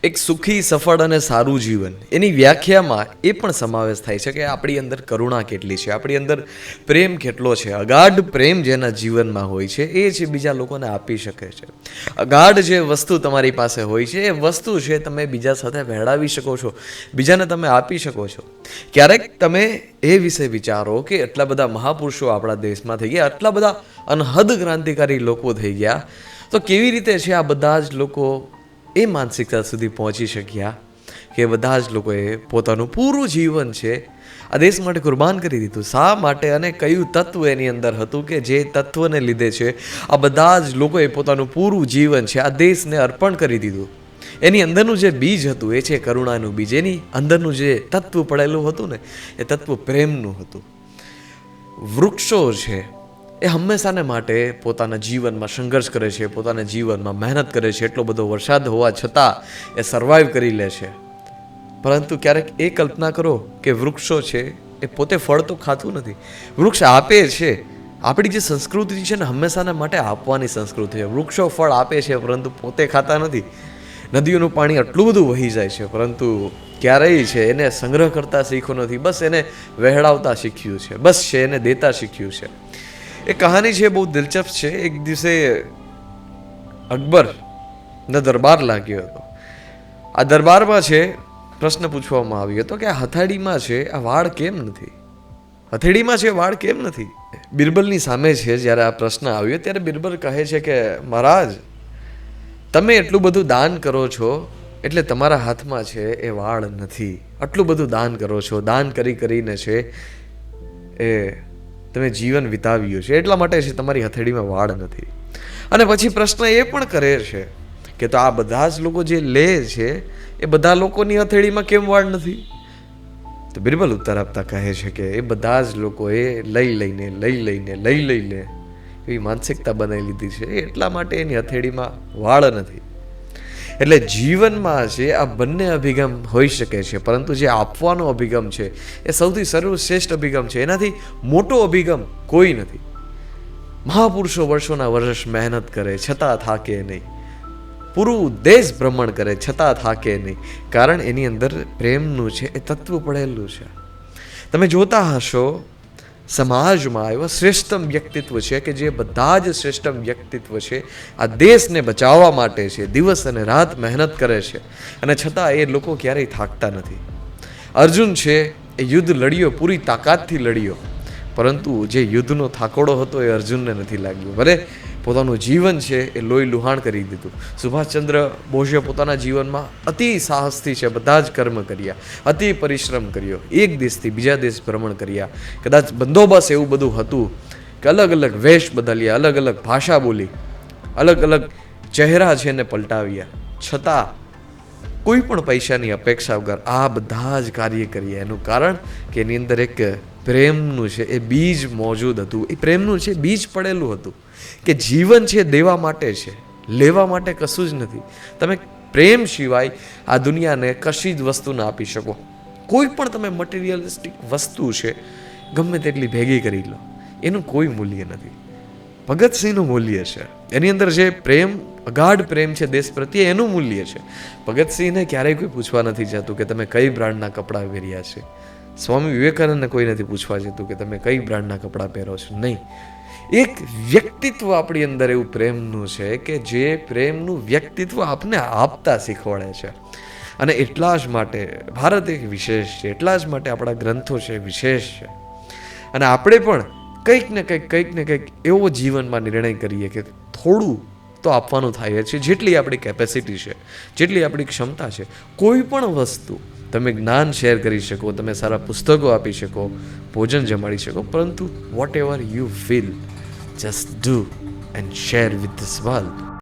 એક સુખી સફળ અને સારું જીવન એની વ્યાખ્યામાં એ પણ સમાવેશ થાય છે કે આપણી અંદર કરુણા કેટલી છે, આપણી અંદર પ્રેમ કેટલો છે. અગાઢ પ્રેમ જેના જીવનમાં હોય છે એ જ બીજા લોકોને આપી શકે છે. અગાઢ જે વસ્તુ તમારી પાસે હોય છે એ વસ્તુ છે તમે બીજા સાથે વહેડાવી શકો છો, બીજાને તમે આપી શકો છો. ક્યારેક તમે એ વિશે વિચારો કે આટલા બધા મહાપુરુષો આપણા દેશમાં થઈ ગયા, આટલા બધા અનહદ ક્રાંતિકારી લોકો થઈ ગયા, તો કેવી રીતે છે આ બધા જ લોકો એ માનસિકતા સુધી પહોંચી શક્યા કે બધા જ લોકોએ પોતાનું પૂરું જીવન છે આ દેશ માટે કુરબાન કરી દીધું. શા માટે અને કયું તત્વ એની અંદર હતું કે જે તત્વને લીધે છે આ બધા જ લોકોએ પોતાનું પૂરું જીવન છે આ દેશને અર્પણ કરી દીધું? એની અંદરનું જે બીજ હતું એ છે કરુણાનું બીજ. એની અંદરનું જે તત્વ પડેલું હતું ને એ તત્વ પ્રેમનું હતું. વૃક્ષો છે એ હંમેશાને માટે પોતાના જીવનમાં સંઘર્ષ કરે છે, પોતાના જીવનમાં મહેનત કરે છે, એટલો બધો વરસાદ હોવા છતાં એ સર્વાઈવ કરી લે છે. પરંતુ ક્યારેક એ કલ્પના કરો કે વૃક્ષો છે એ પોતે ફળ તો ખાતું નથી, વૃક્ષ આપે છે. આપણી જે સંસ્કૃતિ છે ને હંમેશાને માટે આપવાની સંસ્કૃતિ છે. વૃક્ષો ફળ આપે છે પરંતુ પોતે ખાતા નથી. નદીઓનું પાણી આટલું બધું વહી જાય છે પરંતુ ક્યારેય છે એને સંગ્રહ કરતા શીખ્યું નથી, બસ એને વહેડાવતા શીખ્યું છે, બસ છે એને દેતા શીખ્યું છે. એ કહાની છે બહુ દિલચસ્પ છે. એક દિવસે અકબરનો દરબાર લાગ્યો હતો. આ દરબારમાં છે પ્રશ્ન પૂછવામાં આવ્યો હતો કે આ હથેળીમાં છે આ વાળ કેમ નથી, હથેળીમાં છે વાળ કેમ નથી? બિરબલની સામે છે જ્યારે આ પ્રશ્ન આવ્યો ત્યારે બિરબલ કહે છે કે મહારાજ, તમે એટલું બધું દાન કરો છો એટલે તમારા હાથમાં છે એ વાળ નથી. આટલું બધું દાન કરો છો, દાન કરી કરીને છે એ તમે જીવન વિતાવ્યું છે એટલા માટે છે તમારી હથેળીમાં વાળ નથી. અને પછી પ્રશ્ન એ પણ કરે છે કે તો આ બધા જ લોકો જે લે છે એ બધા લોકોની હથેળીમાં કેમ વાળ નથી? તો બિરબલ ઉત્તર આપતા કહે છે કે એ બધા જ લોકોએ લઈ લઈને એવી માનસિકતા બનાવી લીધી છે એટલા માટે એની હથેળીમાં વાળ નથી. એટલે જીવનમાં છે આ બંને અભિગમ હોઈ શકે છે, પરંતુ જે આપવાનો અભિગમ છે એ સૌથી સર્વશ્રેષ્ઠ અભિગમ છે. એનાથી મોટો અભિગમ કોઈ નથી. મહાપુરુષો વર્ષોના વર્ષ મહેનત કરે છતાં થાકે નહીં, પૂરું દેશ ભ્રમણ કરે છતાં થાકે નહીં, કારણ એની અંદર પ્રેમનું છે એ તત્વ પડેલું છે. તમે જોતા હશો સમાજમાં એવા શ્રેષ્ઠતમ વ્યક્તિત્વ છે કે જે બધા જ શ્રેષ્ઠતમ વ્યક્તિત્વ છે આ દેશને બચાવવા માટે છે દિવસ અને રાત મહેનત કરે છે અને છતાં એ લોકો ક્યારેય થાકતા નથી. અર્જુન છે એ યુદ્ધ લડ્યો, પૂરી તાકાતથી લડ્યો, પરંતુ જે યુદ્ધનો થાકોડો હતો એ અર્જુનને નથી લાગ્યો. ભલે પોતાનું જીવન છે એ લોહી લુહાણ કરી દીધું. સુભાષચંદ્ર બોઝે પોતાના જીવનમાં અતિ સાહસથી છે બધા જ કર્મ કર્યા, અતિ પરિશ્રમ કર્યો, એક દેશથી બીજા દેશ ભ્રમણ કર્યા. કદાચ બંદોબસ્ત એવું બધું હતું કે અલગ અલગ વેશ બદલ્યા, અલગ અલગ ભાષા બોલી, અલગ અલગ ચહેરા છે એને પલટાવ્યા, છતાં કોઈ પણ પૈસાની અપેક્ષા વગર આ બધા જ કાર્ય કર્યા. એનું કારણ કે એની અંદર એક પ્રેમનું છે એ બીજ મોજૂદ હતું. એ પ્રેમનું છે બીજ પડેલું હતું કે જીવન છે દેવા માટે છે, લેવા માટે કશું જ નથી. તમે પ્રેમ સિવાય આ દુનિયાને કશી જ વસ્તુ ના આપી શકો. કોઈ પણ તમે મટીરિયલિસ્ટિક વસ્તુ છે ગમે તેટલી ભેગી કરી લો, એનું કોઈ મૂલ્ય નથી. ભગતસિંહનું મૂલ્ય છે, એની અંદર જે પ્રેમ, અગાઢ પ્રેમ છે દેશ પ્રત્યે, એનું મૂલ્ય છે. ભગતસિંહને ક્યારેય કોઈ પૂછવા નથી જતું કે તમે કઈ બ્રાન્ડના કપડાં પહેર્યા છે. સ્વામી વિવેકાનંદને કોઈ નથી પૂછવા જતું કે તમે કઈ બ્રાન્ડના કપડાં પહેરો છો. નહીં, એક વ્યક્તિત્વ આપણી અંદર એવું પ્રેમનું છે કે જે પ્રેમનું વ્યક્તિત્વ આપને આપતા શીખવાડે છે. અને એટલા જ માટે ભારત એક વિશેષ છે, એટલા જ માટે આપણા ગ્રંથો છે વિશેષ છે. અને આપણે પણ કંઈક ને કંઈક એવો જીવનમાં નિર્ણય કરીએ કે થોડું તો આપવાનું થાય છે, જેટલી આપણી કેપેસિટી છે, જેટલી આપણી ક્ષમતા છે. કોઈ પણ વસ્તુ તમે જ્ઞાન શેર કરી શકો, તમે સારા પુસ્તકો આપી શકો, ભોજન જમાડી શકો, પરંતુ whatever you feel, just do and share with this world.